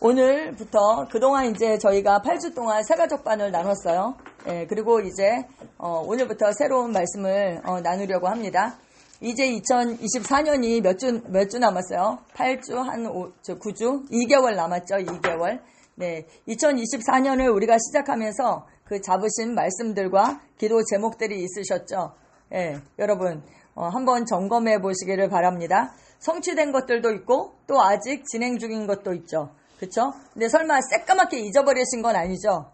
오늘부터 그동안 이제 저희가 8주 동안 새가족반을 나눴어요. 그리고 이제 오늘부터 새로운 말씀을 나누려고 합니다. 이제 2024년이 몇 주 남았어요? 8주, 9주? 2개월 남았죠, 2개월. 네. 2024년을 우리가 시작하면서 그 잡으신 말씀들과 기도 제목들이 있으셨죠? 여러분, 한번 점검해 보시기를 바랍니다. 성취된 것들도 있고, 또 아직 진행 중인 것도 있죠. 그쵸? 근데 설마 새까맣게 잊어버리신 건 아니죠?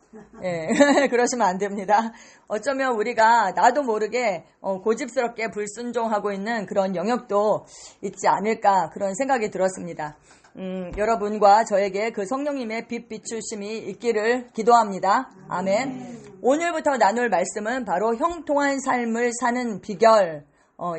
그러시면 안 됩니다. 어쩌면 우리가 나도 모르게 고집스럽게 불순종하고 있는 그런 영역도 있지 않을까 그런 생각이 들었습니다. 여러분과 저에게 그 성령님의 빛 비추심이 있기를 기도합니다. 아멘. 오늘부터 나눌 말씀은 바로 형통한 삶을 사는 비결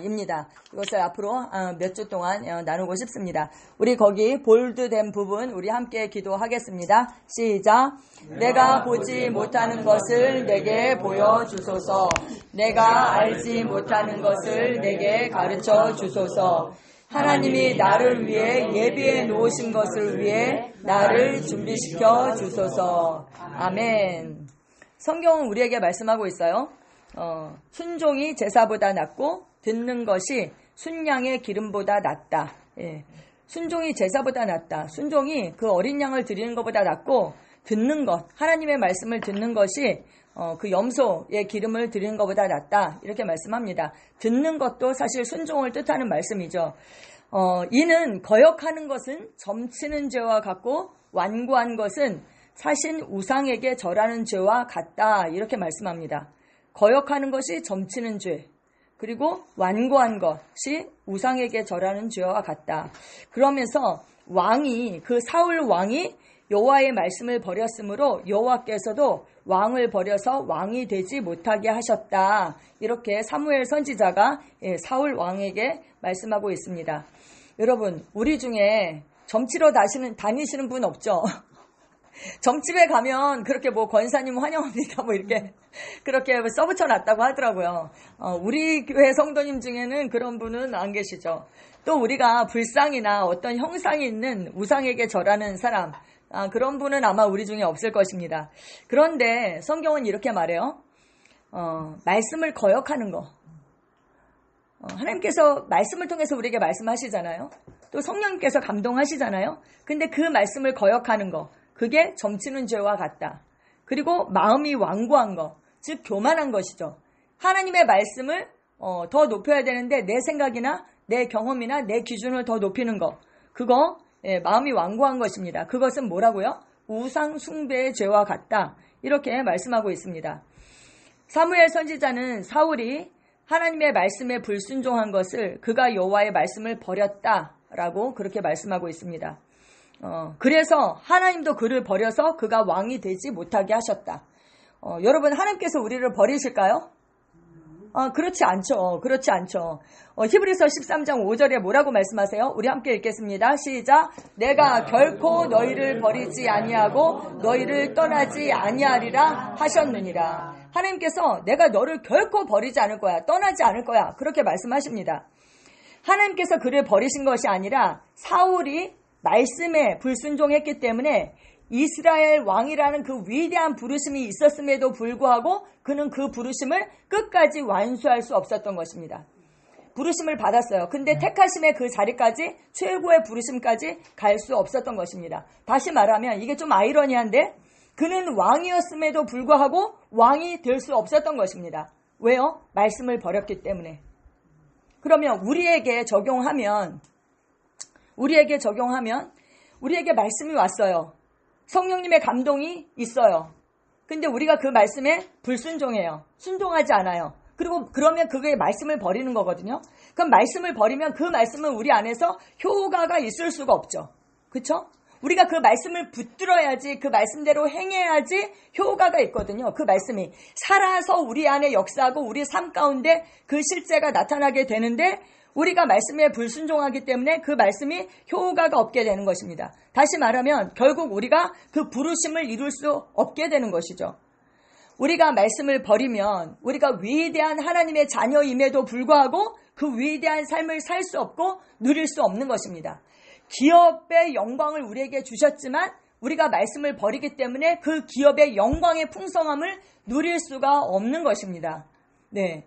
입니다. 이것을 앞으로 몇 주 동안 나누고 싶습니다. 우리 거기 볼드된 부분 우리 함께 기도하겠습니다. 시작. 내가 보지 못하는 것을 내게 보여주소서. 내가 알지 못하는 것을 내게 가르쳐 주소서. 하나님이 나를 위해 예비해 놓으신 것을 위해 나를 준비시켜 주소서. 아멘. 성경은 우리에게 말씀하고 있어요. 순종이 제사보다 낫고 듣는 것이 순양의 기름보다 낫다. 순종이 제사보다 낫다. 순종이 그 어린 양을 드리는 것보다 낫고 듣는 것, 하나님의 말씀을 듣는 것이 그 염소의 기름을 드리는 것보다 낫다. 이렇게 말씀합니다. 듣는 것도 사실 순종을 뜻하는 말씀이죠. 이는 거역하는 것은 점치는 죄와 같고 완고한 것은 사신 우상에게 절하는 죄와 같다. 이렇게 말씀합니다. 거역하는 것이 점치는 죄. 그리고 완고한 것이 우상에게 절하는 죄와 같다. 그러면서 왕이 그 사울 왕이 여호와의 말씀을 버렸으므로 여호와께서도 왕을 버려서 왕이 되지 못하게 하셨다. 이렇게 사무엘 선지자가 사울 왕에게 말씀하고 있습니다. 여러분, 우리 중에 점치러 다니시는 분 없죠? 점집에 가면 그렇게 뭐 권사님 환영합니다 뭐 이렇게 그렇게 써붙여 놨다고 하더라고요. 우리 교회 성도님 중에는 그런 분은 안 계시죠. 또 우리가 불상이나 어떤 형상이 있는 우상에게 절하는 사람, 그런 분은 아마 우리 중에 없을 것입니다. 그런데 성경은 이렇게 말해요. 말씀을 거역하는 거. 하나님께서 말씀을 통해서 우리에게 말씀하시잖아요. 또 성령님께서 감동하시잖아요. 근데 그 말씀을 거역하는 거, 그게 점치는 죄와 같다. 그리고 마음이 완고한 것, 즉 교만한 것이죠. 하나님의 말씀을 더 높여야 되는데 내 생각이나 내 경험이나 내 기준을 더 높이는 것, 그거 마음이 완고한 것입니다. 그것은 뭐라고요? 우상 숭배의 죄와 같다. 이렇게 말씀하고 있습니다. 사무엘 선지자는 사울이 하나님의 말씀에 불순종한 것을 그가 여호와의 말씀을 버렸다라고 그렇게 말씀하고 있습니다. 그래서 하나님도 그를 버려서 그가 왕이 되지 못하게 하셨다. 여러분, 하나님께서 우리를 버리실까요? 그렇지 않죠. 그렇지 않죠. 히브리서 13장 5절에 뭐라고 말씀하세요? 우리 함께 읽겠습니다. 시작. 내가 결코 너희를 버리지 아니하고 너희를 떠나지 아니하리라 하셨느니라. 하나님께서 내가 너를 결코 버리지 않을 거야. 떠나지 않을 거야. 그렇게 말씀하십니다. 하나님께서 그를 버리신 것이 아니라 사울이 말씀에 불순종했기 때문에 이스라엘 왕이라는 그 위대한 부르심이 있었음에도 불구하고 그는 그 부르심을 끝까지 완수할 수 없었던 것입니다. 부르심을 받았어요. 근데 택하심의 그 자리까지, 최고의 부르심까지 갈 수 없었던 것입니다. 다시 말하면 이게 좀 아이러니한데 그는 왕이었음에도 불구하고 왕이 될 수 없었던 것입니다. 왜요? 말씀을 버렸기 때문에. 그러면 우리에게 적용하면 우리에게 말씀이 왔어요. 성령님의 감동이 있어요. 근데 우리가 그 말씀에 불순종해요. 순종하지 않아요. 그러면 그게 말씀을 버리는 거거든요. 그럼 말씀을 버리면 그 말씀은 우리 안에서 효과가 있을 수가 없죠. 그렇죠? 우리가 그 말씀을 붙들어야지, 그 말씀대로 행해야지 효과가 있거든요. 그 말씀이 살아서 우리 안에 역사하고 우리 삶 가운데 그 실제가 나타나게 되는데 우리가 말씀에 불순종하기 때문에 그 말씀이 효과가 없게 되는 것입니다. 다시 말하면 결국 우리가 그 부르심을 이룰 수 없게 되는 것이죠. 우리가 말씀을 버리면 우리가 위대한 하나님의 자녀임에도 불구하고 그 위대한 삶을 살 수 없고 누릴 수 없는 것입니다. 기업의 영광을 우리에게 주셨지만 우리가 말씀을 버리기 때문에 그 기업의 영광의 풍성함을 누릴 수가 없는 것입니다. 네.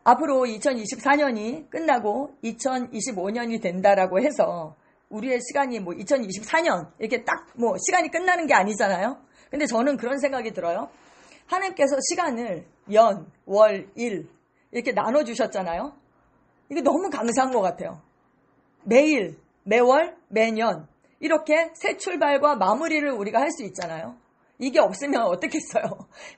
앞으로 2024년이 끝나고 2025년이 된다라고 해서 우리의 시간이 2024년 이렇게 딱 시간이 끝나는 게 아니잖아요. 근데 저는 그런 생각이 들어요. 하나님께서 시간을 연, 월, 일 이렇게 나눠주셨잖아요. 이게 너무 감사한 것 같아요. 매일, 매월, 매년 이렇게 새 출발과 마무리를 우리가 할 수 있잖아요. 이게 없으면 어떻겠어요.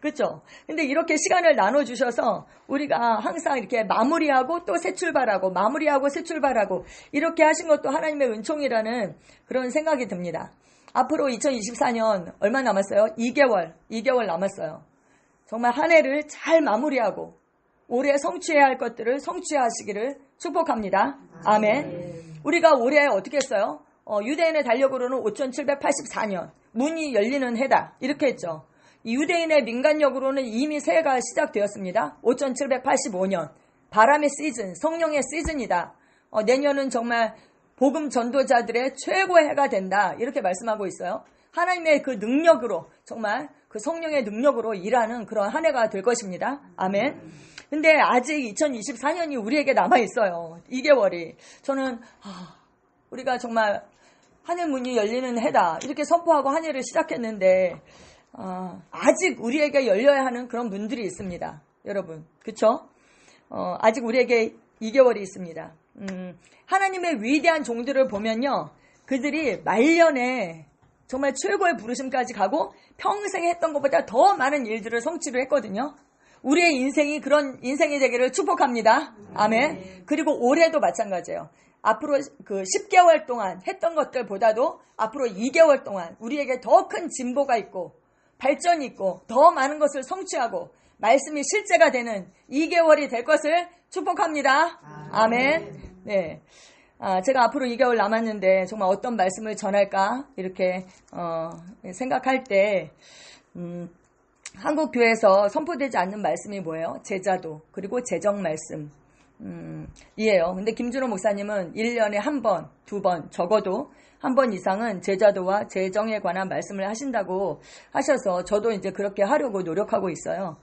그렇죠? 근데 이렇게 시간을 나눠주셔서 우리가 항상 이렇게 마무리하고 또 새 출발하고 마무리하고 새 출발하고 이렇게 하신 것도 하나님의 은총이라는 그런 생각이 듭니다. 앞으로 2024년 얼마 남았어요? 2개월 남았어요. 정말 한 해를 잘 마무리하고 올해 성취해야 할 것들을 성취하시기를 축복합니다. 아멘. 우리가 올해 어떻게 했어요? 유대인의 달력으로는 5784년 문이 열리는 해다 이렇게 했죠. 유대인의 민간력으로는 이미 새해가 시작되었습니다. 5785년 바람의 시즌, 성령의 시즌이다. 내년은 정말 복음 전도자들의 최고의 해가 된다 이렇게 말씀하고 있어요. 하나님의 그 능력으로 정말 그 성령의 능력으로 일하는 그런 한 해가 될 것입니다. 아멘. 근데 아직 2024년이 우리에게 남아있어요. 2개월이. 저는 우리가 정말 한 해 문이 열리는 해다 이렇게 선포하고 한 해를 시작했는데 아직 우리에게 열려야 하는 그런 문들이 있습니다. 여러분. 그쵸? 아직 우리에게 2개월이 있습니다. 하나님의 위대한 종들을 보면요. 그들이 말년에 정말 최고의 부르심까지 가고 평생 했던 것보다 더 많은 일들을 성취를 했거든요. 우리의 인생이 그런 인생이 되기를 축복합니다. 아멘. 그리고 올해도 마찬가지예요. 앞으로 그 10개월 동안 했던 것들보다도 앞으로 2개월 동안 우리에게 더 큰 진보가 있고 발전이 있고 더 많은 것을 성취하고 말씀이 실제가 되는 2개월이 될 것을 축복합니다. 아멘. 네. 제가 앞으로 2개월 남았는데 정말 어떤 말씀을 전할까 이렇게 생각할 때 한국 교회에서 선포되지 않는 말씀이 뭐예요? 제자도 그리고 재정 말씀 이에요. 근데 김준호 목사님은 1년에 한 번, 두 번 적어도 한 번 이상은 제자도와 재정에 관한 말씀을 하신다고 하셔서 저도 이제 그렇게 하려고 노력하고 있어요.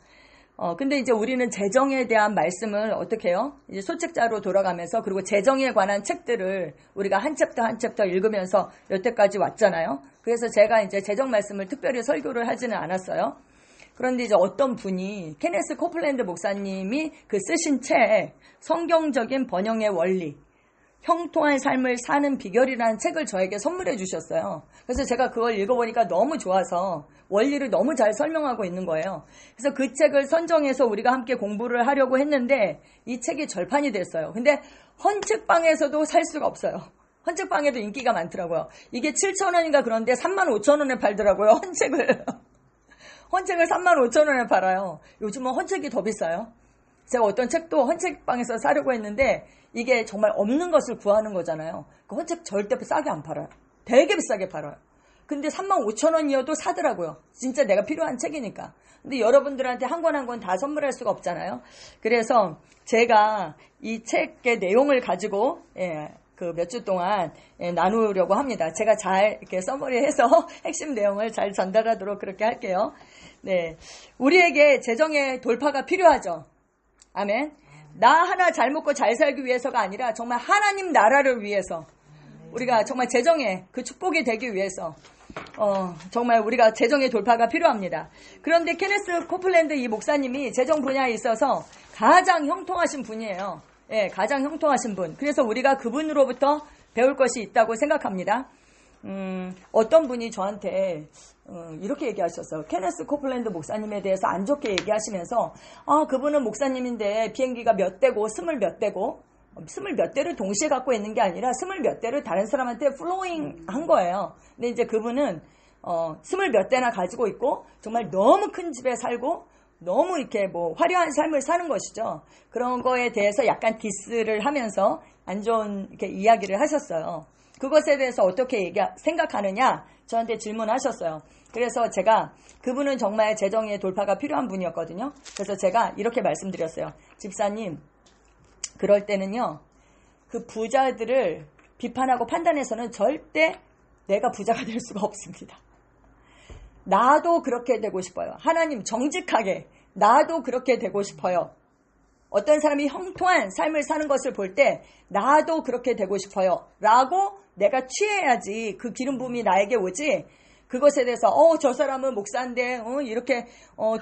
근데 이제 우리는 재정에 대한 말씀을 어떻게 해요? 이제 소책자로 돌아가면서 그리고 재정에 관한 책들을 우리가 한 챕터 한 챕터 읽으면서 여태까지 왔잖아요. 그래서 제가 이제 재정 말씀을 특별히 설교를 하지는 않았어요. 그런데 이제 어떤 분이 케네스 코플랜드 목사님이 그 쓰신 책 성경적인 번영의 원리 형통한 삶을 사는 비결이라는 책을 저에게 선물해 주셨어요. 그래서 제가 그걸 읽어보니까 너무 좋아서 원리를 너무 잘 설명하고 있는 거예요. 그래서 그 책을 선정해서 우리가 함께 공부를 하려고 했는데 이 책이 절판이 됐어요. 근데 헌책방에서도 살 수가 없어요. 헌책방에도 인기가 많더라고요. 이게 7,000원인가 그런데 35,000원에 팔더라고요. 헌책을 35,000원에 팔아요. 요즘은 헌책이 더 비싸요. 제가 어떤 책도 헌책방에서 사려고 했는데 이게 정말 없는 것을 구하는 거잖아요. 그 헌책 절대 싸게 안 팔아요. 되게 비싸게 팔아요. 근데 35,000원이어도 사더라고요. 진짜 내가 필요한 책이니까. 근데 여러분들한테 한 권 한 권 다 선물할 수가 없잖아요. 그래서 제가 이 책의 내용을 가지고 그 몇 주 동안 나누려고 합니다. 제가 잘 이렇게 서머리해서 핵심 내용을 잘 전달하도록 그렇게 할게요. 네, 우리에게 재정의 돌파가 필요하죠. 아멘. 나 하나 잘 먹고 잘 살기 위해서가 아니라 정말 하나님 나라를 위해서 우리가 정말 재정의 그 축복이 되기 위해서 정말 우리가 재정의 돌파가 필요합니다. 그런데 케네스 코플랜드 이 목사님이 재정 분야에 있어서 가장 형통하신 분이에요. 예, 가장 형통하신 분. 그래서 우리가 그분으로부터 배울 것이 있다고 생각합니다. 어떤 분이 저한테 이렇게 얘기하셨어요. 케네스 코플랜드 목사님에 대해서 안 좋게 얘기하시면서 그분은 목사님인데 비행기가 몇 대고 스물 몇 대고 스물 몇 대를 동시에 갖고 있는 게 아니라 스물 몇 대를 다른 사람한테 플로잉 한 거예요. 근데 이제 그분은 스물 몇 대나 가지고 있고 정말 너무 큰 집에 살고 너무 이렇게 화려한 삶을 사는 것이죠. 그런 거에 대해서 약간 디스를 하면서 안 좋은 이렇게 이야기를 하셨어요. 그것에 대해서 어떻게 생각하느냐 저한테 질문하셨어요. 그래서 제가 그분은 정말 재정의 돌파가 필요한 분이었거든요. 그래서 제가 이렇게 말씀드렸어요. 집사님, 그럴 때는요, 그 부자들을 비판하고 판단해서는 절대 내가 부자가 될 수가 없습니다. 나도 그렇게 되고 싶어요. 하나님 정직하게 나도 그렇게 되고 싶어요. 어떤 사람이 형통한 삶을 사는 것을 볼 때 나도 그렇게 되고 싶어요 라고 내가 취해야지 그 기름 부음이 나에게 오지, 그것에 대해서 저 사람은 목사인데 이렇게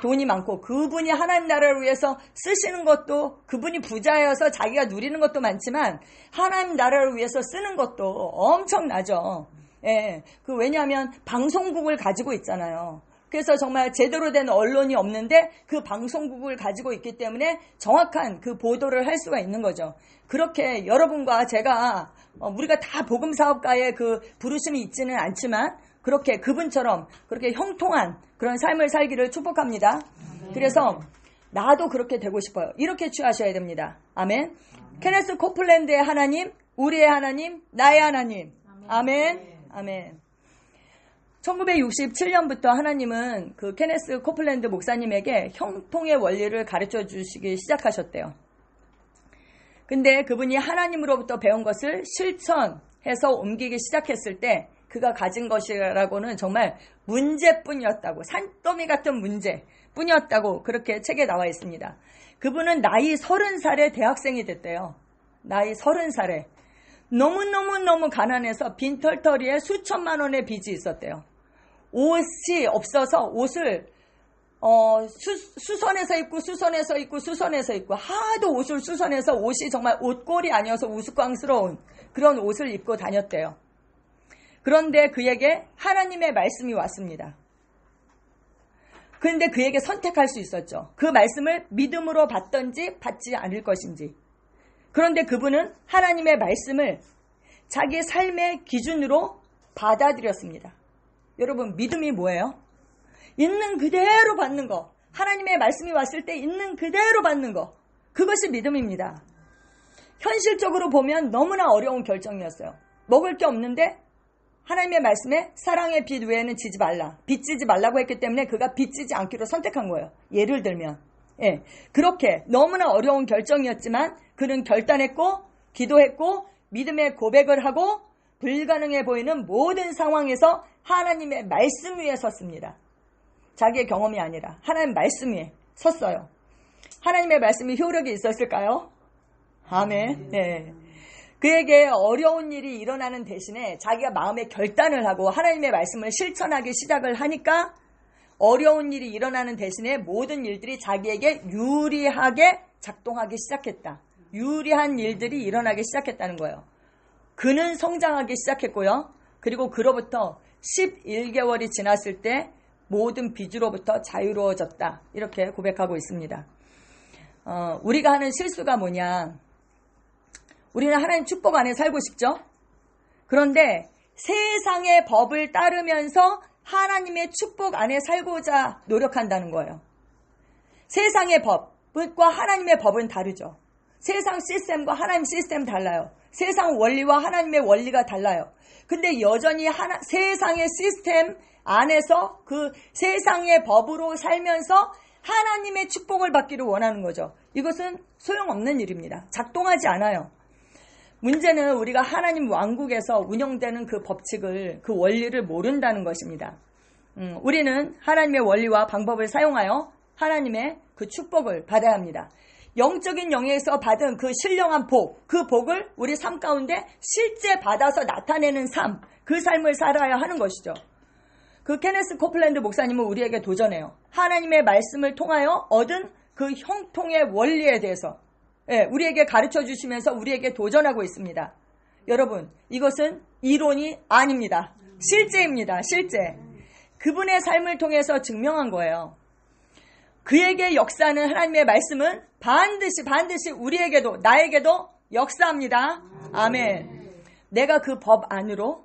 돈이 많고 그분이 하나님 나라를 위해서 쓰시는 것도, 그분이 부자여서 자기가 누리는 것도 많지만 하나님 나라를 위해서 쓰는 것도 엄청나죠. 예, 왜냐하면 방송국을 가지고 있잖아요. 그래서 정말 제대로 된 언론이 없는데 그 방송국을 가지고 있기 때문에 정확한 그 보도를 할 수가 있는 거죠. 그렇게 여러분과 제가 우리가 다 복음사업가의 그 부르심이 있지는 않지만 그렇게 그분처럼 그렇게 형통한 그런 삶을 살기를 축복합니다. 그래서 나도 그렇게 되고 싶어요. 이렇게 취하셔야 됩니다. 아멘. 케네스 코플랜드의 하나님, 우리의 하나님, 나의 하나님. 아멘. 아멘. 1967년부터 하나님은 그 케네스 코플랜드 목사님에게 형통의 원리를 가르쳐 주시기 시작하셨대요. 근데 그분이 하나님으로부터 배운 것을 실천해서 옮기기 시작했을 때 그가 가진 것이라고는 정말 문제뿐이었다고, 산더미 같은 문제뿐이었다고 그렇게 책에 나와 있습니다. 그분은 나이 30살에 대학생이 됐대요. 나이 30살에. 너무너무 가난해서 빈털터리에 수천만 원의 빚이 있었대요. 옷이 없어서 옷을 수선해서 입고 하도 옷을 수선해서 옷이 정말 옷골이 아니어서 우스꽝스러운 그런 옷을 입고 다녔대요. 그런데 그에게 하나님의 말씀이 왔습니다. 그런데 그에게 선택할 수 있었죠. 그 말씀을 믿음으로 받든지 받지 않을 것인지. 그런데 그분은 하나님의 말씀을 자기 삶의 기준으로 받아들였습니다. 여러분, 믿음이 뭐예요? 있는 그대로 받는 거. 하나님의 말씀이 왔을 때 있는 그대로 받는 거. 그것이 믿음입니다. 현실적으로 보면 너무나 어려운 결정이었어요. 먹을 게 없는데 하나님의 말씀에 사랑의 빚 외에는 지지 말라. 빚지지 말라고 했기 때문에 그가 빚지지 않기로 선택한 거예요. 예를 들면. 예, 그렇게 너무나 어려운 결정이었지만 그는 결단했고 기도했고 믿음의 고백을 하고 불가능해 보이는 모든 상황에서 하나님의 말씀 위에 섰습니다. 자기의 경험이 아니라 하나님의 말씀 위에 섰어요. 하나님의 말씀이 효력이 있었을까요? 아멘. 네. 그에게 어려운 일이 일어나는 대신에 자기가 마음의 결단을 하고 하나님의 말씀을 실천하기 시작을 하니까 어려운 일이 일어나는 대신에 모든 일들이 자기에게 유리하게 작동하기 시작했다. 유리한 일들이 일어나기 시작했다는 거예요. 그는 성장하기 시작했고요. 그리고 그로부터 11개월이 지났을 때 모든 빚으로부터 자유로워졌다. 이렇게 고백하고 있습니다. 우리가 하는 실수가 뭐냐. 우리는 하나님 축복 안에 살고 싶죠. 그런데 세상의 법을 따르면서 하나님의 축복 안에 살고자 노력한다는 거예요. 세상의 법과 하나님의 법은 다르죠. 세상 시스템과 하나님 시스템 달라요. 세상 원리와 하나님의 원리가 달라요. 근데 여전히 세상의 시스템 안에서 그 세상의 법으로 살면서 하나님의 축복을 받기를 원하는 거죠. 이것은 소용없는 일입니다. 작동하지 않아요. 문제는 우리가 하나님 왕국에서 운영되는 그 법칙을, 그 원리를 모른다는 것입니다. 우리는 하나님의 원리와 방법을 사용하여 하나님의 그 축복을 받아야 합니다. 영적인 영역에서 받은 그 신령한 복, 그 복을 우리 삶 가운데 실제 받아서 나타내는 삶, 그 삶을 살아야 하는 것이죠. 그 케네스 코플랜드 목사님은 우리에게 도전해요. 하나님의 말씀을 통하여 얻은 그 형통의 원리에 대해서 우리에게 가르쳐 주시면서 우리에게 도전하고 있습니다. 여러분, 이것은 이론이 아닙니다. 실제입니다. 실제. 그분의 삶을 통해서 증명한 거예요. 그에게 역사하는 하나님의 말씀은 반드시 우리에게도, 나에게도 역사합니다. 아멘. 내가 그 법 안으로,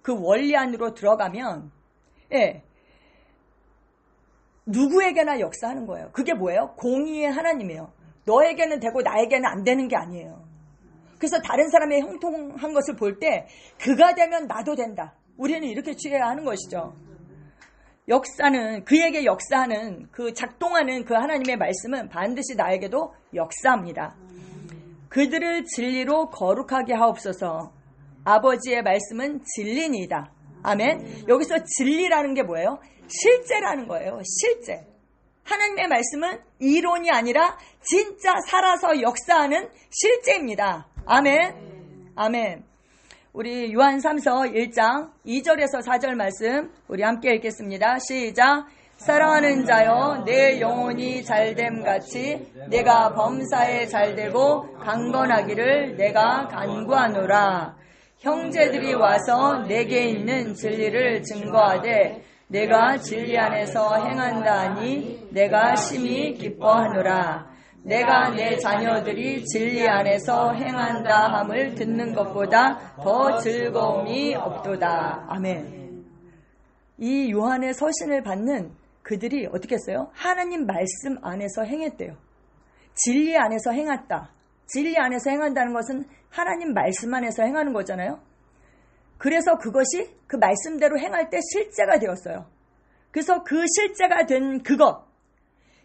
그 원리 안으로 들어가면 누구에게나 역사하는 거예요. 그게 뭐예요? 공의의 하나님이에요. 너에게는 되고 나에게는 안 되는 게 아니에요. 그래서 다른 사람의 형통한 것을 볼 때 그가 되면 나도 된다. 우리는 이렇게 취해야 하는 것이죠. 역사는, 그에게 역사하는, 그 작동하는 그 하나님의 말씀은 반드시 나에게도 역사합니다. 그들을 진리로 거룩하게 하옵소서. 아버지의 말씀은 진리니이다. 아멘. 여기서 진리라는 게 뭐예요? 실제라는 거예요. 실제. 하나님의 말씀은 이론이 아니라 진짜 살아서 역사하는 실제입니다. 아멘. 아멘. 우리 요한 3서 1장 2절에서 4절 말씀 우리 함께 읽겠습니다. 시작. 사랑하는 자여 내 영혼이 잘됨 같이 내가 범사에 잘되고 강건하기를 내가 간구하노라. 형제들이 와서 내게 있는 진리를 증거하되 내가 진리 안에서 행한다 하니 내가 심히 기뻐하노라. 내가 내 자녀들이 진리 안에서 행한다 함을 듣는 것보다 더 즐거움이 없도다. 아멘. 이 요한의 서신을 받는 그들이 어떻게 했어요? 하나님 말씀 안에서 행했대요. 진리 안에서 행했다. 진리 안에서 행한다는 것은 하나님 말씀 안에서 행하는 거잖아요. 그래서 그것이 그 말씀대로 행할 때 실제가 되었어요. 그래서 그 실제가 된 그것,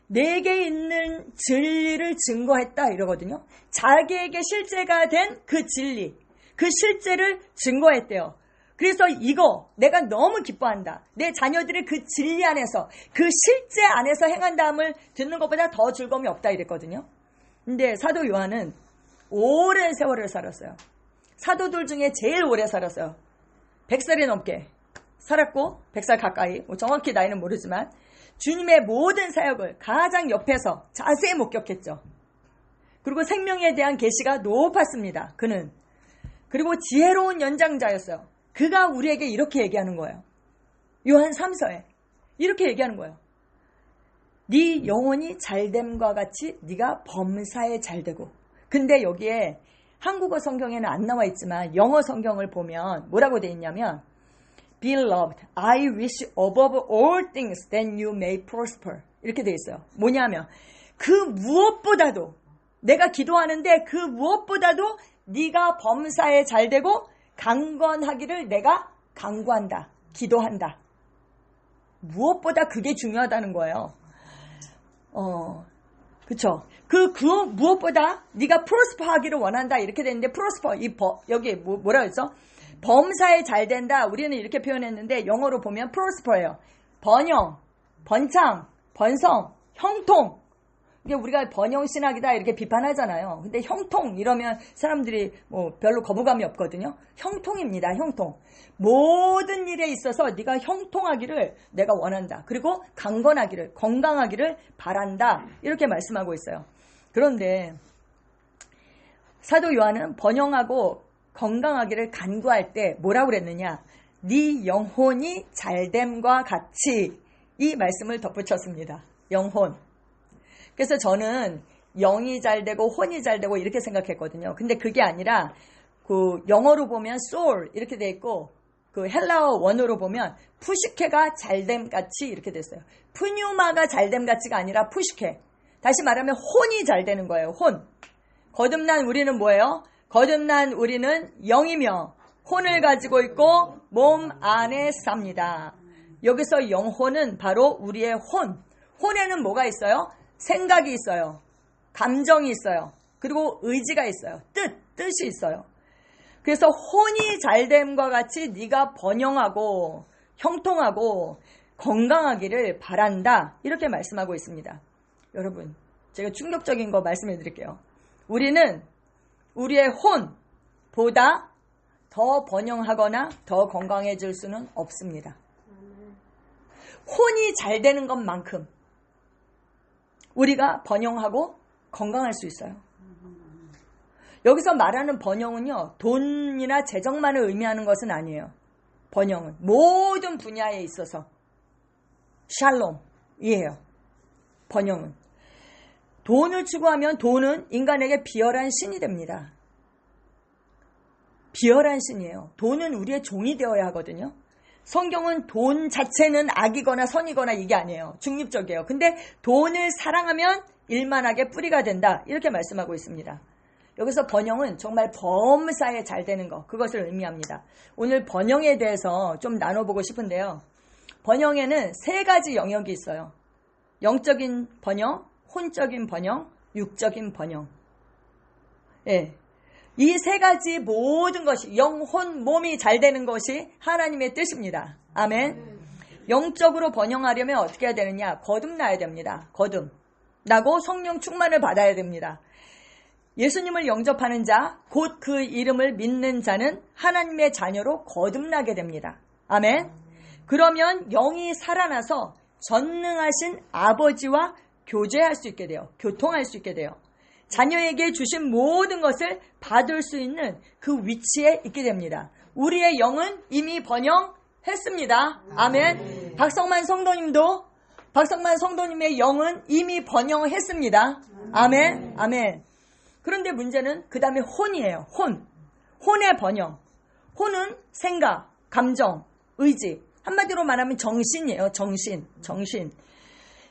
내게 있는 진리를 증거했다 이러거든요. 자기에게 실제가 된 그 진리, 그 실제를 증거했대요. 그래서 이거 내가 너무 기뻐한다. 내 자녀들이 그 진리 안에서, 그 실제 안에서 행한다함을 듣는 것보다 더 즐거움이 없다 이랬거든요. 근데 사도 요한은 오랜 세월을 살았어요. 사도들 중에 제일 오래 살았어요. 100살이 넘게 살았고 100살 가까이, 정확히 나이는 모르지만 주님의 모든 사역을 가장 옆에서 자세히 목격했죠. 그리고 생명에 대한 계시가 높았습니다. 그는. 그리고 지혜로운 연장자였어요. 그가 우리에게 이렇게 얘기하는 거예요. 요한 3서에 이렇게 얘기하는 거예요. 네 영혼이 잘됨과 같이 네가 범사에 잘되고. 근데 여기에 한국어 성경에는 안 나와 있지만 영어 성경을 보면 뭐라고 돼 있냐면 Beloved, I wish above all things that you may prosper. 이렇게 돼 있어요. 뭐냐면 그 무엇보다도 내가 기도하는데 그 무엇보다도 네가 범사에 잘되고 강건하기를 내가 간구한다. 기도한다. 무엇보다 그게 중요하다는 거예요. 그쵸? 그 무엇보다 네가 프로스퍼 하기를 원한다. 이렇게 되는데 프로스퍼, 여기 뭐라 그랬어? 범사에 잘 된다. 우리는 이렇게 표현했는데 영어로 보면 prosper예요. 번영, 번창, 번성, 형통. 이게 우리가 번영신학이다 이렇게 비판하잖아요. 근데 형통 이러면 사람들이 별로 거부감이 없거든요. 형통입니다. 형통. 모든 일에 있어서 네가 형통하기를 내가 원한다. 그리고 강건하기를, 건강하기를 바란다. 이렇게 말씀하고 있어요. 그런데 사도 요한은 번영하고 건강하기를 간구할 때 뭐라고 그랬느냐? 네 영혼이 잘됨과 같이 이 말씀을 덧붙였습니다. 영혼. 그래서 저는 영이 잘되고 혼이 잘되고 이렇게 생각했거든요. 근데 그게 아니라 그 영어로 보면 soul 이렇게 돼 있고 그 헬라어 원어로 보면 푸시케가 잘됨 같이 이렇게 됐어요. 푸뉴마가 잘됨 같이가 아니라 푸시케. 다시 말하면 혼이 잘 되는 거예요. 혼. 거듭난 우리는 뭐예요? 거듭난 우리는 영이며 혼을 가지고 있고 몸 안에 삽니다. 여기서 영혼은 바로 우리의 혼. 혼에는 뭐가 있어요? 생각이 있어요. 감정이 있어요. 그리고 의지가 있어요. 뜻이 있어요. 그래서 혼이 잘됨과 같이 네가 번영하고 형통하고 건강하기를 바란다. 이렇게 말씀하고 있습니다. 여러분, 제가 충격적인 거 말씀해 드릴게요. 우리는 우리의 혼보다 더 번영하거나 더 건강해질 수는 없습니다. 혼이 잘 되는 것만큼 우리가 번영하고 건강할 수 있어요. 여기서 말하는 번영은요, 돈이나 재정만을 의미하는 것은 아니에요. 번영은 모든 분야에 있어서 샬롬이에요. 번영은. 돈을 추구하면 돈은 인간에게 비열한 신이 됩니다. 비열한 신이에요. 돈은 우리의 종이 되어야 하거든요. 성경은 돈 자체는 악이거나 선이거나 이게 아니에요. 중립적이에요. 근데 돈을 사랑하면 일만하게 뿌리가 된다. 이렇게 말씀하고 있습니다. 여기서 번영은 정말 범사에 잘 되는 것, 그것을 의미합니다. 오늘 번영에 대해서 좀 나눠보고 싶은데요. 번영에는 3가지 영역이 있어요. 영적인 번영, 혼적인 번영, 육적인 번영. 예. 이 세 가지 모든 것이 영혼, 몸이 잘 되는 것이 하나님의 뜻입니다. 아멘. 영적으로 번영하려면 어떻게 해야 되느냐? 거듭나야 됩니다. 거듭나고 성령 충만을 받아야 됩니다. 예수님을 영접하는 자, 곧 그 이름을 믿는 자는 하나님의 자녀로 거듭나게 됩니다. 아멘. 그러면 영이 살아나서 전능하신 아버지와 교제할 수 있게 돼요. 교통할 수 있게 돼요. 자녀에게 주신 모든 것을 받을 수 있는 그 위치에 있게 됩니다. 우리의 영은 이미 번영했습니다. 아멘. 박성만 성도님의 영은 이미 번영했습니다. 아멘. 아멘. 그런데 문제는 그 다음에 혼이에요. 혼의 번영. 혼은 생각, 감정, 의지. 한마디로 말하면 정신이에요. 정신.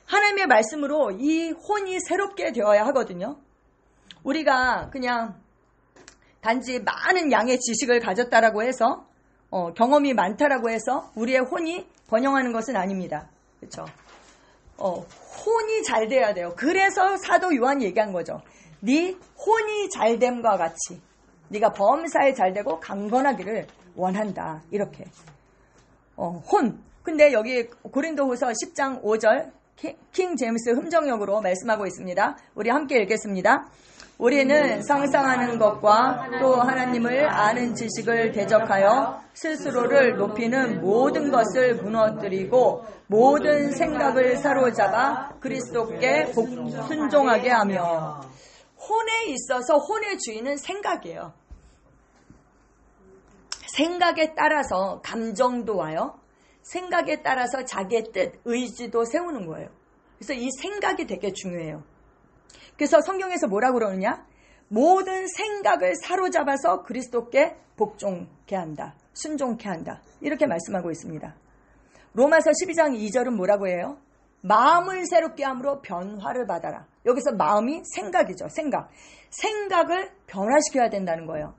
하나님의 말씀으로 이 혼이 새롭게 되어야 하거든요. 우리가 그냥 단지 많은 양의 지식을 가졌다라고 해서 경험이 많다라고 해서 우리의 혼이 번영하는 것은 아닙니다. 그렇죠? 혼이 잘 돼야 돼요. 그래서 사도 요한이 얘기한 거죠. 네 혼이 잘됨과 같이 네가 범사에 잘되고 강건하기를 원한다. 이렇게. 혼. 근데 여기 고린도후서 10장 5절 킹 제임스 흠정역으로 말씀하고 있습니다. 우리 함께 읽겠습니다. 우리는 상상하는 것과 또 하나님을 아는 지식을 대적하여 스스로를 높이는 모든 것을 무너뜨리고 모든 생각을 사로잡아 그리스도께 순종하게 하며. 혼에 있어서 혼의 주인은 생각이에요. 생각에 따라서 감정도 와요. 생각에 따라서 자기의 뜻, 의지도 세우는 거예요. 그래서 이 생각이 되게 중요해요. 그래서 성경에서 뭐라고 그러느냐? 모든 생각을 사로잡아서 그리스도께 복종케 한다. 순종케 한다. 이렇게 말씀하고 있습니다. 로마서 12장 2절은 뭐라고 해요? 마음을 새롭게 함으로 변화를 받아라. 여기서 마음이 생각이죠. 생각을 변화시켜야 된다는 거예요.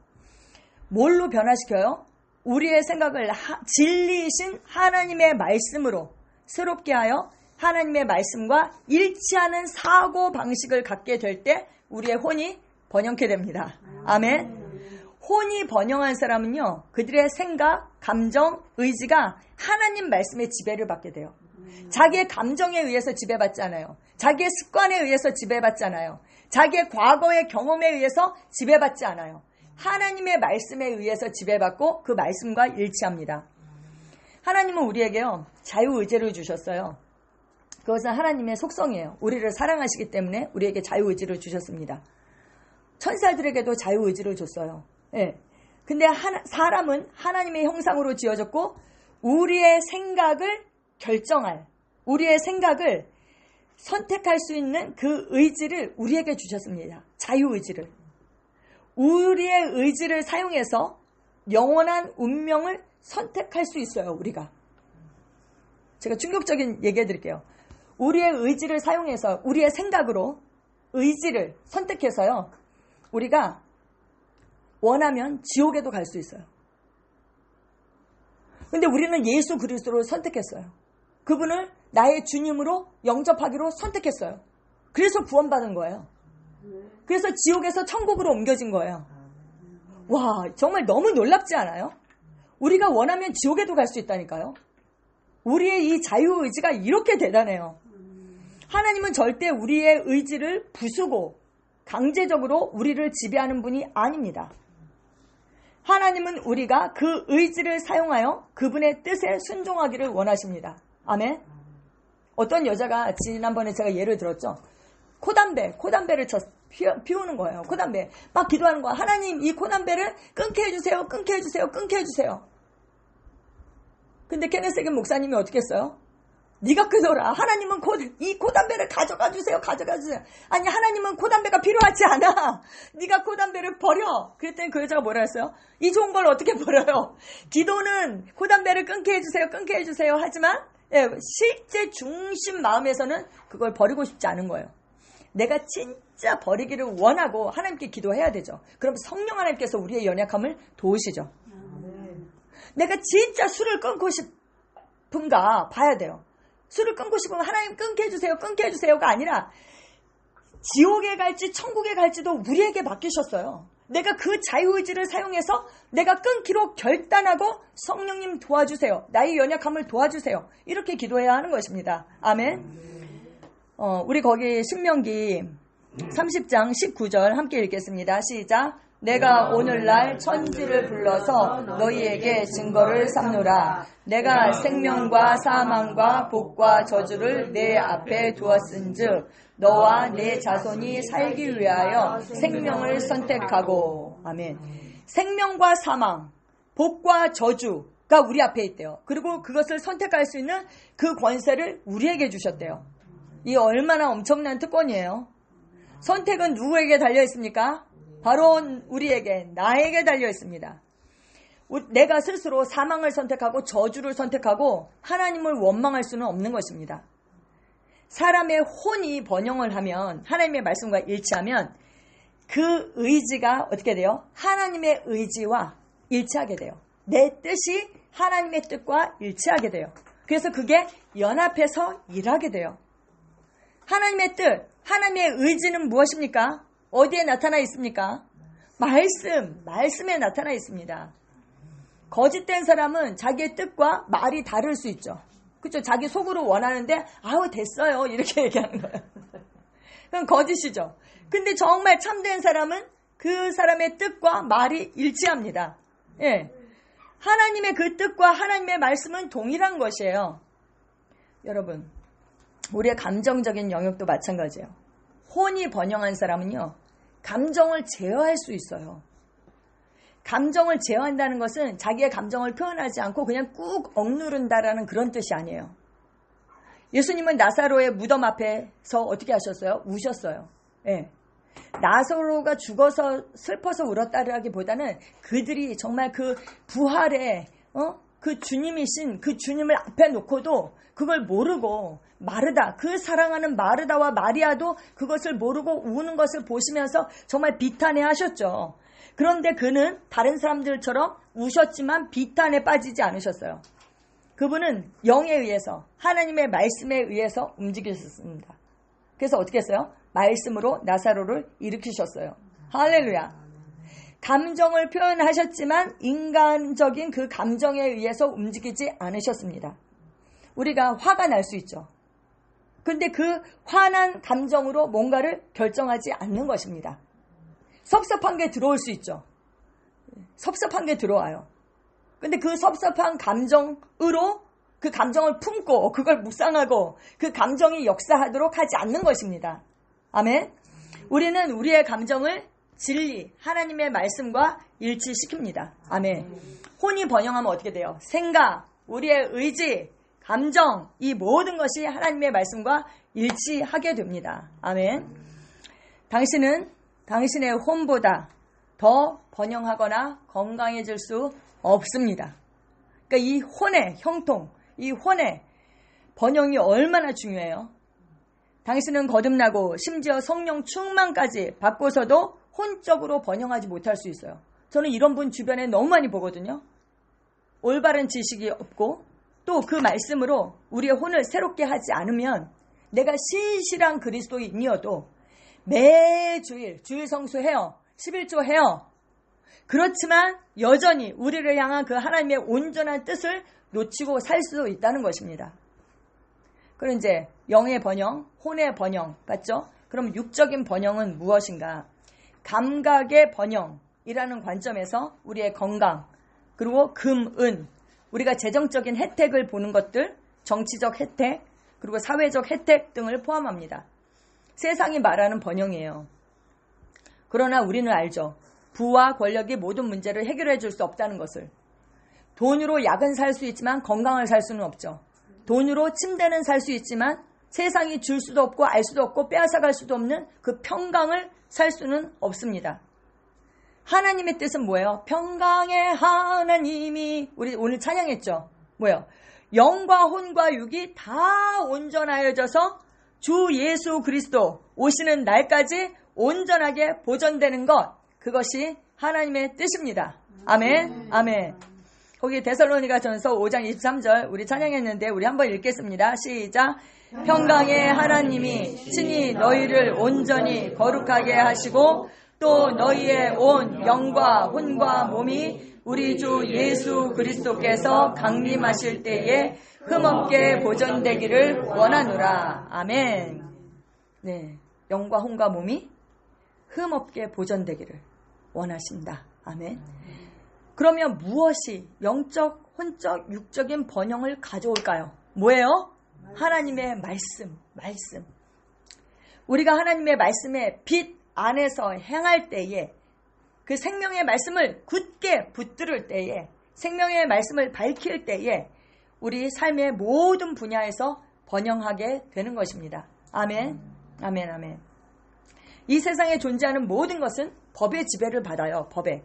뭘로 변화시켜요? 우리의 생각을 진리이신 하나님의 말씀으로 새롭게 하여 하나님의 말씀과 일치하는 사고 방식을 갖게 될 때 우리의 혼이 번영케 됩니다. 아멘. 혼이 번영한 사람은요, 그들의 생각, 감정, 의지가 하나님 말씀의 지배를 받게 돼요. 자기의 감정에 의해서 지배받지 않아요. 자기의 습관에 의해서 지배받지 않아요. 자기의 과거의 경험에 의해서 지배받지 않아요. 하나님의 말씀에 의해서 지배받고 그 말씀과 일치합니다. 하나님은 우리에게요, 자유의지를 주셨어요. 그것은 하나님의 속성이에요. 우리를 사랑하시기 때문에 우리에게 자유의지를 주셨습니다. 천사들에게도 자유의지를 줬어요. 예. 근데 사람은 하나님의 형상으로 지어졌고 우리의 생각을 결정할, 우리의 생각을 선택할 수 있는 그 의지를 우리에게 주셨습니다. 자유의지를. 우리의 의지를 사용해서 영원한 운명을 선택할 수 있어요. 우리가. 제가 충격적인 얘기 해드릴게요. 우리의 의지를 사용해서 우리의 생각으로 의지를 선택해서요. 우리가 원하면 지옥에도 갈 수 있어요. 근데 우리는 예수 그리스도를 선택했어요. 그분을 나의 주님으로 영접하기로 선택했어요. 그래서 구원받은 거예요. 그래서 지옥에서 천국으로 옮겨진 거예요. 와, 정말 너무 놀랍지 않아요? 우리가 원하면 지옥에도 갈 수 있다니까요. 우리의 이 자유의지가 이렇게 대단해요. 하나님은 절대 우리의 의지를 부수고 강제적으로 우리를 지배하는 분이 아닙니다. 하나님은 우리가 그 의지를 사용하여 그분의 뜻에 순종하기를 원하십니다. 아멘. 어떤 여자가 지난번에 제가 예를 들었죠. 코담배를 피우는 거예요. 코담배. 막 기도하는 거야. 하나님, 이 코담배를 끊게 해주세요. 끊게 해주세요. 끊게 해주세요. 근데 케네스겐 목사님이 어떻게 했어요? 네가 끊어라. 하나님은 이 코담배를 가져가 주세요. 아니, 하나님은 코담배가 필요하지 않아. 네가 코담배를 버려. 그랬더니 그 여자가 뭐라 했어요? 이 좋은 걸 어떻게 버려요? 기도는 코담배를 끊게 해주세요. 하지만 실제 중심 마음에서는 그걸 버리고 싶지 않은 거예요. 내가 진짜 버리기를 원하고 하나님께 기도해야 되죠. 그럼 성령 하나님께서 우리의 연약함을 도우시죠. 내가 진짜 술을 끊고 싶은가 봐야 돼요. 술을 끊고 싶으면 하나님 끊게 해주세요가 아니라 지옥에 갈지 천국에 갈지도 우리에게 맡기셨어요. 내가 그 자유의지를 사용해서 내가 끊기로 결단하고 성령님 도와주세요. 나의 연약함을 도와주세요. 이렇게 기도해야 하는 것입니다. 아멘. 우리 거기 신명기 30장 19절 함께 읽겠습니다. 시작. 내가 오늘날 천지를 불러서 너희에게 증거를 삼노라. 내가 생명과 사망과 복과 저주를 내 앞에 두었은즉 너와 내 자손이 살기 위하여 생명을 선택하고. 아멘. 생명과 사망, 복과 저주가 우리 앞에 있대요. 그리고 그것을 선택할 수 있는 그 권세를 우리에게 주셨대요. 이 얼마나 엄청난 특권이에요. 선택은 누구에게 달려 있습니까? 바로 우리에게, 나에게 달려 있습니다. 내가 스스로 사망을 선택하고 저주를 선택하고 하나님을 원망할 수는 없는 것입니다. 사람의 혼이 번영을 하면, 하나님의 말씀과 일치하면 그 의지가 어떻게 돼요? 하나님의 의지와 일치하게 돼요. 내 뜻이 하나님의 뜻과 일치하게 돼요. 그래서 그게 연합해서 일하게 돼요. 하나님의 뜻, 하나님의 의지는 무엇입니까? 어디에 나타나 있습니까? 말씀에 나타나 있습니다. 거짓된 사람은 자기의 뜻과 말이 다를 수 있죠. 그렇죠? 자기 속으로 원하는데 아우 됐어요 이렇게 얘기하는 거예요. 그건 거짓이죠. 근데 정말 참된 사람은 그 사람의 뜻과 말이 일치합니다. 예. 하나님의 그 뜻과 하나님의 말씀은 동일한 것이에요. 여러분, 우리의 감정적인 영역도 마찬가지예요. 혼이 번영한 사람은요, 감정을 제어할 수 있어요. 감정을 제어한다는 것은 자기의 감정을 표현하지 않고 그냥 꾹 억누른다라는 그런 뜻이 아니에요. 예수님은 나사로의 무덤 앞에서 어떻게 하셨어요? 우셨어요. 예. 나사로가 죽어서 슬퍼서 울었다라기보다는 그들이 정말 그 부활의 그 주님이신 그 주님을 앞에 놓고도 그걸 모르고 마르다, 그 사랑하는 마르다와 마리아도 그것을 모르고 우는 것을 보시면서 정말 비탄해 하셨죠. 그런데 그는 다른 사람들처럼 우셨지만 비탄에 빠지지 않으셨어요. 그분은 영에 의해서, 하나님의 말씀에 의해서 움직이셨습니다. 그래서 어떻게 했어요? 말씀으로 나사로를 일으키셨어요. 할렐루야. 감정을 표현하셨지만 인간적인 그 감정에 의해서 움직이지 않으셨습니다. 우리가 화가 날 수 있죠. 근데 그 화난 감정으로 뭔가를 결정하지 않는 것입니다. 섭섭한 게 들어올 수 있죠. 섭섭한 게 들어와요. 근데 그 섭섭한 감정으로 그 감정을 품고 그걸 묵상하고 그 감정이 역사하도록 하지 않는 것입니다. 아멘. 우리는 우리의 감정을 진리, 하나님의 말씀과 일치시킵니다. 아멘. 혼이 번영하면 어떻게 돼요? 생각, 우리의 의지, 감정, 이 모든 것이 하나님의 말씀과 일치하게 됩니다. 아멘. 당신은 당신의 혼보다 더 번영하거나 건강해질 수 없습니다. 그러니까 이 혼의 형통, 이 혼의 번영이 얼마나 중요해요. 당신은 거듭나고 심지어 성령 충만까지 받고서도 혼적으로 번영하지 못할 수 있어요. 저는 이런 분 주변에 너무 많이 보거든요. 올바른 지식이 없고 또 그 말씀으로 우리의 혼을 새롭게 하지 않으면 내가 신실한 그리스도인이어도 매주일 주일 성수해요. 11조 해요. 그렇지만 여전히 우리를 향한 그 하나님의 온전한 뜻을 놓치고 살 수 있다는 것입니다. 그럼 이제 영의 번영, 혼의 번영 맞죠? 그럼 육적인 번영은 무엇인가? 감각의 번영이라는 관점에서 우리의 건강, 그리고 금, 은, 우리가 재정적인 혜택을 보는 것들, 정치적 혜택, 그리고 사회적 혜택 등을 포함합니다. 세상이 말하는 번영이에요. 그러나 우리는 알죠. 부와 권력이 모든 문제를 해결해 줄 수 없다는 것을. 돈으로 약은 살 수 있지만 건강을 살 수는 없죠. 돈으로 침대는 살 수 있지만 세상이 줄 수도 없고 알 수도 없고 빼앗아갈 수도 없는 그 평강을 살 수는 없습니다. 하나님의 뜻은 뭐예요? 평강의 하나님이, 우리 오늘 찬양했죠? 뭐예요? 영과 혼과 육이 다 온전하여져서 주 예수 그리스도 오시는 날까지 온전하게 보존되는 것, 그것이 하나님의 뜻입니다. 아멘, 아멘. 거기 데살로니가 전서 5장 23절 우리 찬양했는데 우리 한번 읽겠습니다. 시작. 평강의 하나님이 친히 너희를 온전히 거룩하게 하시고 또 너희의 온 영과 혼과 몸이 우리 주 예수 그리스도께서 강림하실 때에 흠없게 보존되기를 원하노라. 아멘. 네, 영과 혼과 몸이 흠없게 보존되기를 원하신다. 아멘. 그러면 무엇이 영적, 혼적, 육적인 번영을 가져올까요? 뭐예요? 하나님의 말씀. 우리가 하나님의 말씀의 빛 안에서 행할 때에, 그 생명의 말씀을 굳게 붙들을 때에, 생명의 말씀을 밝힐 때에 우리 삶의 모든 분야에서 번영하게 되는 것입니다. 아멘. 아멘. 아멘. 이 세상에 존재하는 모든 것은 법의 지배를 받아요. 법에.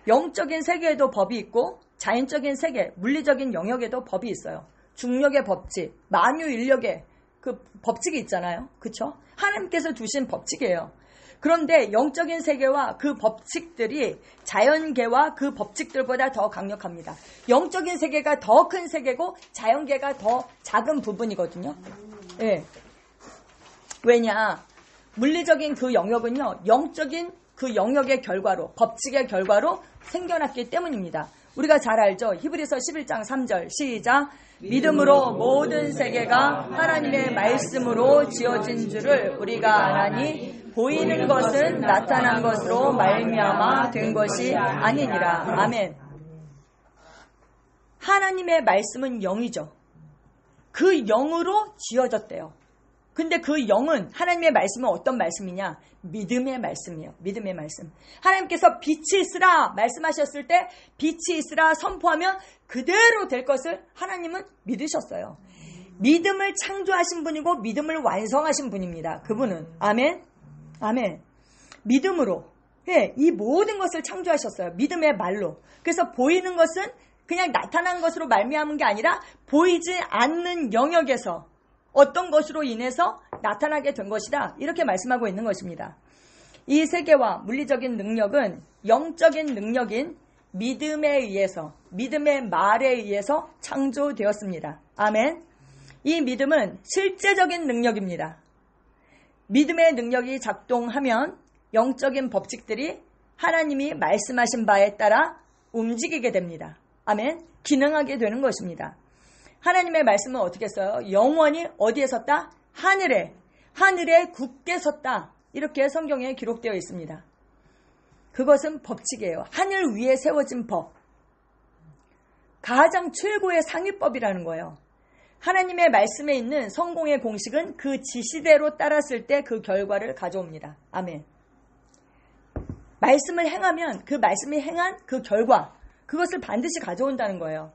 영적인 세계에도 법이 있고 자연적인 세계, 물리적인 영역에도 법이 있어요. 중력의 법칙, 만유인력의 그 법칙이 있잖아요. 그렇죠? 하나님께서 두신 법칙이에요. 그런데 영적인 세계와 그 법칙들이 자연계와 그 법칙들보다 더 강력합니다. 영적인 세계가 더 큰 세계고 자연계가 더 작은 부분이거든요. 예. 왜냐? 물리적인 그 영역은요, 영적인 그 영역의 결과로, 법칙의 결과로 생겨났기 때문입니다. 우리가 잘 알죠? 히브리서 11장 3절 시작. 믿음으로 모든 세계가 하나님의 말씀으로 지어진 줄을 우리가 아나니 보이는 것은 나타난 것으로 말미암아 된 것이 아니니라. 아멘. 하나님의 말씀은 영이죠. 그 영으로 지어졌대요. 근데 그 영은, 하나님의 말씀은 어떤 말씀이냐? 믿음의 말씀이에요. 믿음의 말씀. 하나님께서 빛이 있으라 말씀하셨을 때 빛이 있으라 선포하면 그대로 될 것을 하나님은 믿으셨어요. 믿음을 창조하신 분이고 믿음을 완성하신 분입니다. 그분은. 아멘. 아멘. 믿음으로, 예, 이 모든 것을 창조하셨어요. 믿음의 말로. 그래서 보이는 것은 그냥 나타난 것으로 말미암은 게 아니라 보이지 않는 영역에서 어떤 것으로 인해서 나타나게 된 것이다. 이렇게 말씀하고 있는 것입니다. 이 세계와 물리적인 능력은 영적인 능력인 믿음에 의해서, 믿음의 말에 의해서 창조되었습니다. 아멘. 이 믿음은 실제적인 능력입니다. 믿음의 능력이 작동하면 영적인 법칙들이 하나님이 말씀하신 바에 따라 움직이게 됩니다. 아멘. 기능하게 되는 것입니다. 하나님의 말씀은 어떻게 써요? 영원히 어디에 섰다? 하늘에 굳게 섰다. 이렇게 성경에 기록되어 있습니다. 그것은 법칙이에요. 하늘 위에 세워진 법. 가장 최고의 상위법이라는 거예요. 하나님의 말씀에 있는 성공의 공식은 그 지시대로 따랐을 때 그 결과를 가져옵니다. 아멘. 말씀을 행하면 그 말씀이 행한 그 결과, 그것을 반드시 가져온다는 거예요.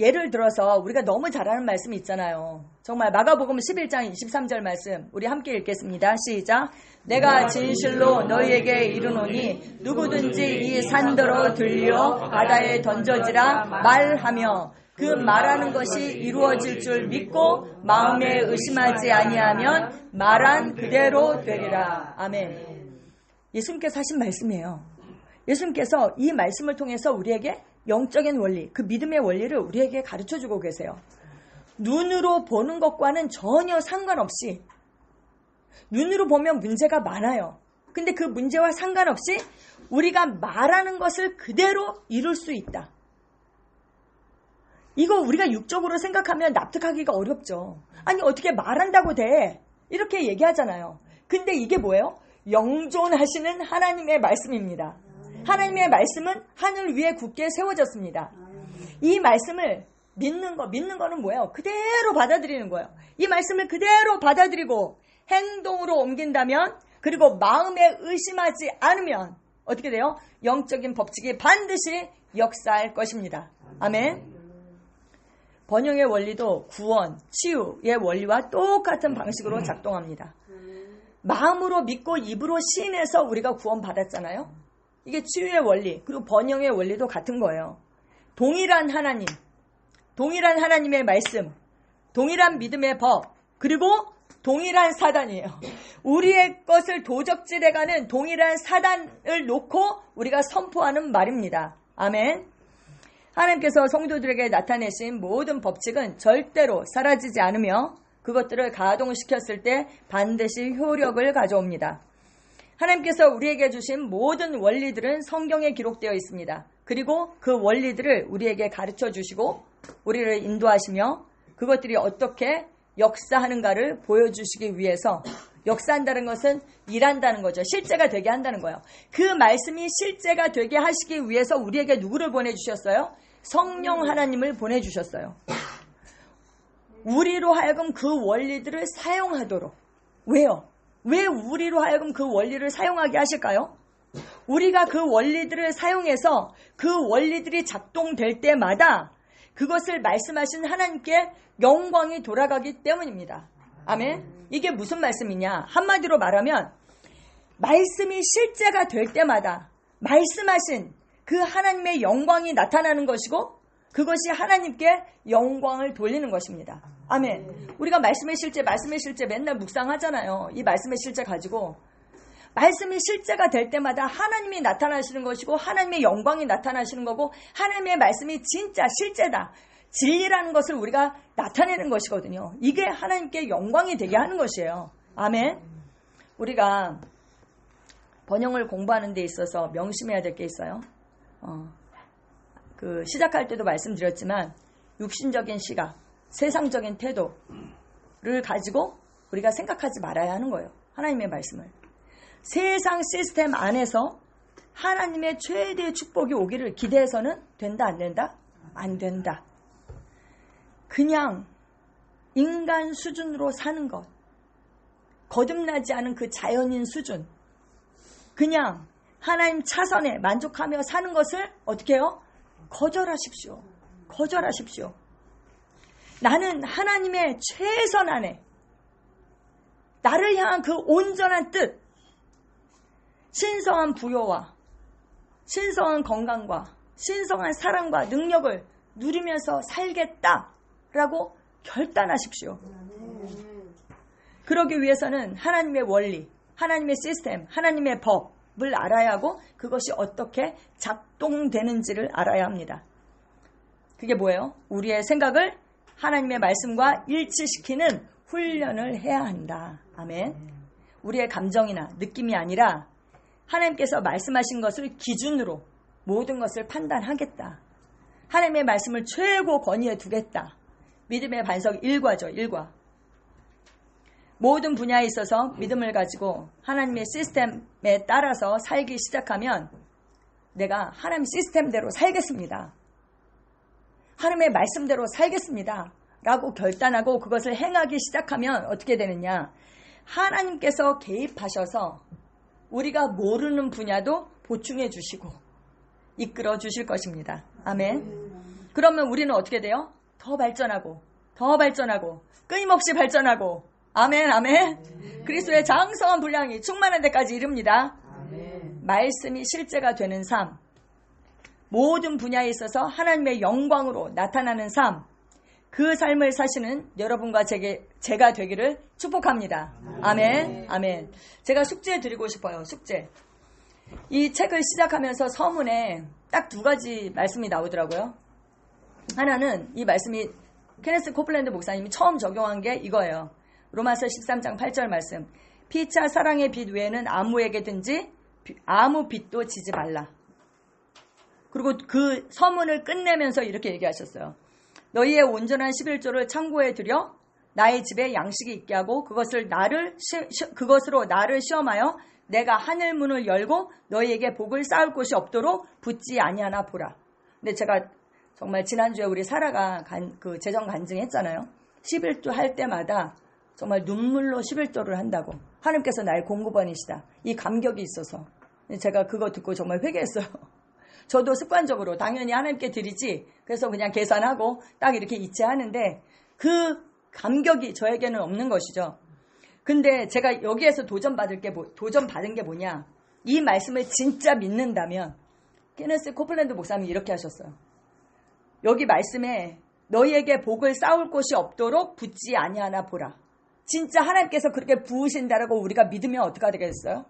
예를 들어서 우리가 너무 잘 아는 말씀이 있잖아요. 정말 마가복음 11장 23절 말씀 우리 함께 읽겠습니다. 시작. 내가 진실로 너희에게 이르노니 누구든지 이 산더러 들려 바다에 던져지라 말하며 그 말하는 것이 이루어질 줄 믿고 마음에 의심하지 아니하면 말한 그대로 되리라. 아멘. 예수님께서 하신 말씀이에요. 예수님께서 이 말씀을 통해서 우리에게 영적인 원리, 그 믿음의 원리를 우리에게 가르쳐주고 계세요. 눈으로 보는 것과는 전혀 상관없이, 눈으로 보면 문제가 많아요. 근데 그 문제와 상관없이 우리가 말하는 것을 그대로 이룰 수 있다. 이거 우리가 육적으로 생각하면 납득하기가 어렵죠. 아니 어떻게 말한다고 돼? 이렇게 얘기하잖아요. 근데 이게 뭐예요? 영존하시는 하나님의 말씀입니다. 하나님의 말씀은 하늘 위에 굳게 세워졌습니다. 이 말씀을 믿는 거는 뭐예요? 그대로 받아들이는 거예요. 이 말씀을 그대로 받아들이고 행동으로 옮긴다면, 그리고 마음에 의심하지 않으면 어떻게 돼요? 영적인 법칙이 반드시 역사할 것입니다. 아멘. 번영의 원리도 구원, 치유의 원리와 똑같은 방식으로 작동합니다. 마음으로 믿고 입으로 시인해서 우리가 구원받았잖아요. 이게 치유의 원리, 그리고 번영의 원리도 같은 거예요. 동일한 하나님, 동일한 하나님의 말씀, 동일한 믿음의 법, 그리고 동일한 사단이에요. 우리의 것을 도적질해가는 동일한 사단을 놓고 우리가 선포하는 말입니다. 아멘. 하나님께서 성도들에게 나타내신 모든 법칙은 절대로 사라지지 않으며 그것들을 가동시켰을 때 반드시 효력을 가져옵니다. 하나님께서 우리에게 주신 모든 원리들은 성경에 기록되어 있습니다. 그리고 그 원리들을 우리에게 가르쳐 주시고 우리를 인도하시며 그것들이 어떻게 역사하는가를 보여주시기 위해서, 역사한다는 것은 일한다는 거죠. 실제가 되게 한다는 거예요. 그 말씀이 실제가 되게 하시기 위해서 우리에게 누구를 보내주셨어요? 성령 하나님을 보내주셨어요. 우리로 하여금 그 원리들을 사용하도록. 왜요? 왜 우리로 하여금 그 원리를 사용하게 하실까요? 우리가 그 원리들을 사용해서 그 원리들이 작동될 때마다 그것을 말씀하신 하나님께 영광이 돌아가기 때문입니다. 아멘. 이게 무슨 말씀이냐? 한마디로 말하면 말씀이 실제가 될 때마다 말씀하신 그 하나님의 영광이 나타나는 것이고 그것이 하나님께 영광을 돌리는 것입니다. 아멘. 우리가 말씀의 실제 맨날 묵상하잖아요. 이 말씀의 실제 가지고 말씀이 실제가 될 때마다 하나님이 나타나시는 것이고 하나님의 영광이 나타나시는 거고 하나님의 말씀이 진짜 실제다. 진리라는 것을 우리가 나타내는 것이거든요. 이게 하나님께 영광이 되게 하는 것이에요. 아멘. 우리가 번영을 공부하는 데 있어서 명심해야 될 게 있어요. 시작할 때도 말씀드렸지만 육신적인 시각, 세상적인 태도를 가지고 우리가 생각하지 말아야 하는 거예요. 하나님의 말씀을. 세상 시스템 안에서 하나님의 최대의 축복이 오기를 기대해서는 된다, 안 된다? 안 된다. 그냥 인간 수준으로 사는 것. 거듭나지 않은 그 자연인 수준. 그냥 하나님 차선에 만족하며 사는 것을 어떻게 해요? 거절하십시오. 거절하십시오. 나는 하나님의 최선 안에 나를 향한 그 온전한 뜻, 신성한 부요와 신성한 건강과 신성한 사랑과 능력을 누리면서 살겠다라고 결단하십시오. 그러기 위해서는 하나님의 원리, 하나님의 시스템, 하나님의 법을 알아야 하고 그것이 어떻게 작동되는지를 알아야 합니다. 그게 뭐예요? 우리의 생각을 하나님의 말씀과 일치시키는 훈련을 해야 한다. 아멘. 우리의 감정이나 느낌이 아니라 하나님께서 말씀하신 것을 기준으로 모든 것을 판단하겠다. 하나님의 말씀을 최고 권위에 두겠다. 믿음의 반석 1과죠. 1과. 모든 분야에 있어서 믿음을 가지고 하나님의 시스템에 따라서 살기 시작하면 내가 하나님 시스템대로 살겠습니다. 하나님의 말씀대로 살겠습니다. 라고 결단하고 그것을 행하기 시작하면 어떻게 되느냐? 하나님께서 개입하셔서 우리가 모르는 분야도 보충해 주시고 이끌어 주실 것입니다. 아멘. 그러면 우리는 어떻게 돼요? 더 발전하고 끊임없이 발전하고 아멘 아멘. 그리스도의 장성한 분량이 충만한 데까지 이릅니다. 말씀이 실제가 되는 삶, 모든 분야에 있어서 하나님의 영광으로 나타나는 삶, 그 삶을 사시는 여러분과 제가 되기를 축복합니다. 아멘 아멘. 제가 숙제 드리고 싶어요. 숙제. 이 책을 시작하면서 서문에 딱 2가지 말씀이 나오더라고요. 하나는 이 말씀이 케네스 코플랜드 목사님이 처음 적용한 게 이거예요. 로마서 13장 8절 말씀. 피차 사랑의 빛 외에는 아무에게든지 아무 빛도 지지 말라. 그리고 그 서문을 끝내면서 이렇게 얘기하셨어요. 너희의 온전한 11조를 창고에 들여 나의 집에 양식이 있게 하고 그것으로 나를 시험하여 내가 하늘 문을 열고 너희에게 복을 쌓을 곳이 없도록 붙지 아니하나 보라. 근데 제가 정말 지난주에 우리 사라가 그 재정 간증했잖아요. 11조 할 때마다 정말 눈물로 11조를 한다고. 하나님께서 나의 공급원이시다. 이 감격이 있어서 제가 그거 듣고 정말 회개했어요. 저도 습관적으로 당연히 하나님께 드리지. 그래서 그냥 계산하고 딱 이렇게 이체하는데 그 감격이 저에게는 없는 것이죠. 근데 제가 여기에서 도전받은 게 뭐냐. 이 말씀을 진짜 믿는다면 케네스 코플랜드 목사님이 이렇게 하셨어요. 여기 말씀에 너희에게 복을 쌓을 곳이 없도록 붙지 아니하나 보라. 진짜 하나님께서 그렇게 부으신다라고 우리가 믿으면 어떻게 되겠어요?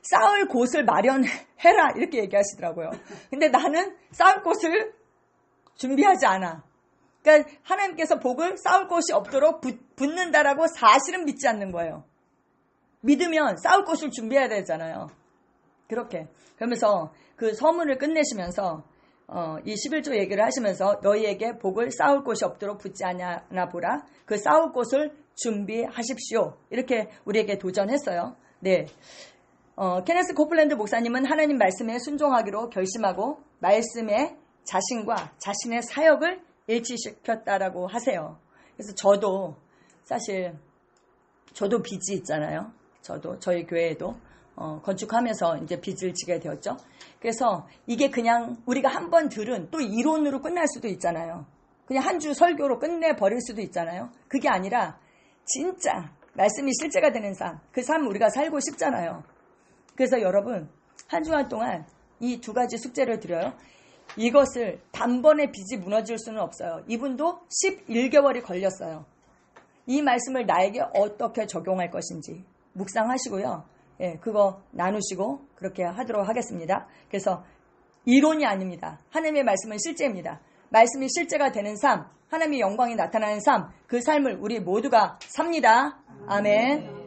쌓을 곳을 마련해라 이렇게 얘기하시더라고요. 근데 나는 쌓을 곳을 준비하지 않아. 그러니까 하나님께서 복을 쌓을 곳이 없도록 붙는다라고 사실은 믿지 않는 거예요. 믿으면 싸울 것을 준비해야 되잖아요. 그렇게. 그러면서 그 서문을 끝내시면서 이 11조 얘기를 하시면서 너희에게 복을 쌓을 곳이 없도록 붙지 않나 보라. 그 쌓을 곳을 준비하십시오. 이렇게 우리에게 도전했어요. 네. 케네스 코플랜드 목사님은 하나님 말씀에 순종하기로 결심하고 말씀에 자신과 자신의 사역을 일치시켰다라고 하세요. 그래서 저도 빚이 있잖아요. 저희 교회에도 건축하면서 이제 빚을 지게 되었죠. 그래서 이게 그냥 우리가 한 번 들은 또 이론으로 끝날 수도 있잖아요. 그냥 한 주 설교로 끝내버릴 수도 있잖아요. 그게 아니라 진짜 말씀이 실제가 되는 삶, 그 삶 우리가 살고 싶잖아요. 그래서 여러분 한 주간 동안 이 두 가지 숙제를 드려요. 이것을 단번에 빚이 무너질 수는 없어요. 이분도 11개월이 걸렸어요. 이 말씀을 나에게 어떻게 적용할 것인지 묵상하시고요. 예, 그거 나누시고 그렇게 하도록 하겠습니다. 그래서 이론이 아닙니다. 하나님의 말씀은 실제입니다. 말씀이 실제가 되는 삶, 하나님의 영광이 나타나는 삶, 그 삶을 우리 모두가 삽니다. 아멘.